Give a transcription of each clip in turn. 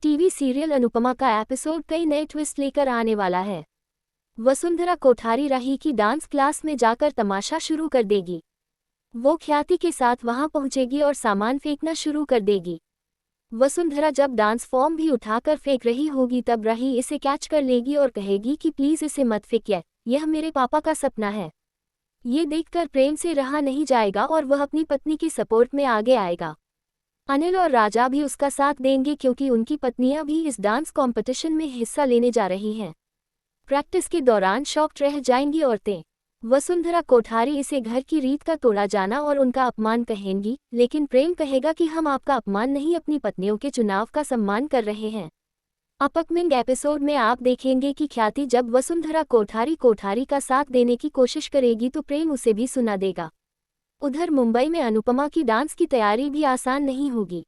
TV serial Anupama का episode कई नए ट्विस्ट लेकर आने वाला है। वसुंधरा कोठारी राही की डांस क्लास में जाकर तमाशा शुरू कर देगी। वो ख्याति के साथ वहां पहुंचेगी और सामान फेंकना शुरू कर देगी। वसुंधरा जब डांस फॉर्म भी उठाकर फेंक रही होगी तब राही इसे कैच कर लेगी और कहेगी कि प्लीज इसे मत फेंकिए, यह मेरे पापा का सपना है। ये देखकर प्रेम से रहा नहीं जाएगा और वह अपनी पत्नी की सपोर्ट में आगे आएगा। अनिल और राजा भी उसका साथ देंगे क्योंकि उनकी पत्नियां भी इस डांस कंपटीशन में हिस्सा लेने जा रही हैं। प्रैक्टिस के दौरान शॉक्ड रह जाएंगी औरतें। वसुंधरा कोठारी इसे घर की रीत का तोड़ा जाना और उनका अपमान कहेंगी, लेकिन प्रेम कहेगा कि हम आपका अपमान नहीं अपनी पत्नियों के चुनाव का सम्मान कर रहे हैं। अपकमिंग एपिसोड में आप देखेंगे कि ख्याति जब वसुंधरा कोठारी का साथ देने की कोशिश करेगी तो प्रेम उसे भी सुना देगा। उधर मुंबई में अनुपमा की डांस की तैयारी भी आसान नहीं होगी,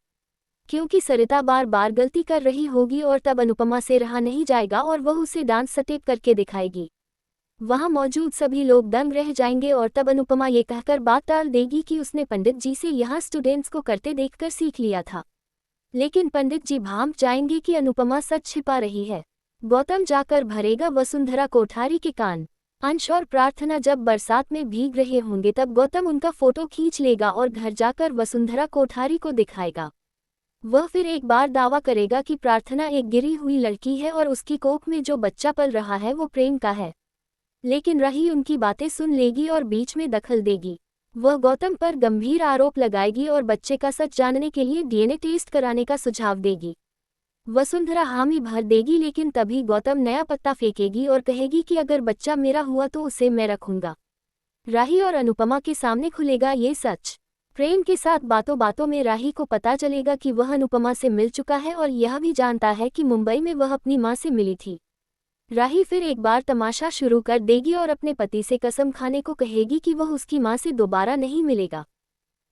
क्योंकि सरिता बार बार गलती कर रही होगी और तब अनुपमा से रहा नहीं जाएगा और वह उसे डांस स्टेप करके दिखाएगी। वहां मौजूद सभी लोग दंग रह जाएंगे और तब अनुपमा ये कहकर बात टाल देगी कि उसने पंडित जी से यहाँ स्टूडेंट्स को करते देखकर सीख लिया था। लेकिन पंडित जी भांप जाएंगे कि अनुपमा सच छिपा रही है। गौतम जाकर भरेगा वसुंधरा कोठारी के कान। अंश और प्रार्थना जब बरसात में भीग रहे होंगे तब गौतम उनका फोटो खींच लेगा और घर जाकर वसुंधरा कोठारी को दिखाएगा। वह फिर एक बार दावा करेगा कि प्रार्थना एक गिरी हुई लड़की है और उसकी कोख में जो बच्चा पल रहा है वो प्रेम का है। लेकिन राही उनकी बातें सुन लेगी और बीच में दखल देगी। वह गौतम पर गंभीर आरोप लगाएगी और बच्चे का सच जानने के लिए डीएनए टेस्ट कराने का सुझाव देगी। वसुंधरा हामी भर देगी, लेकिन तभी गौतम नया पत्ता फेंकेगी और कहेगी कि अगर बच्चा मेरा हुआ तो उसे मैं रखूंगा। राही और अनुपमा के सामने खुलेगा ये सच। प्रेम के साथ बातों बातों में राही को पता चलेगा कि वह अनुपमा से मिल चुका है और यह भी जानता है कि मुंबई में वह अपनी मां से मिली थी। राही फिर एक बार तमाशा शुरू कर देगी और अपने पति से कसम खाने को कहेगी कि वह उसकी मां से दोबारा नहीं मिलेगा।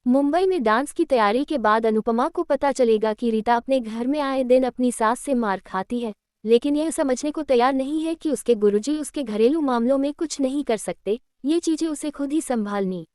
मुंबई में डांस की तैयारी के बाद अनुपमा को पता चलेगा कि रीता अपने घर में आए दिन अपनी सास से मार खाती है, लेकिन यह समझने को तैयार नहीं है कि उसके गुरुजी उसके घरेलू मामलों में कुछ नहीं कर सकते, ये चीजें उसे खुद ही संभालनी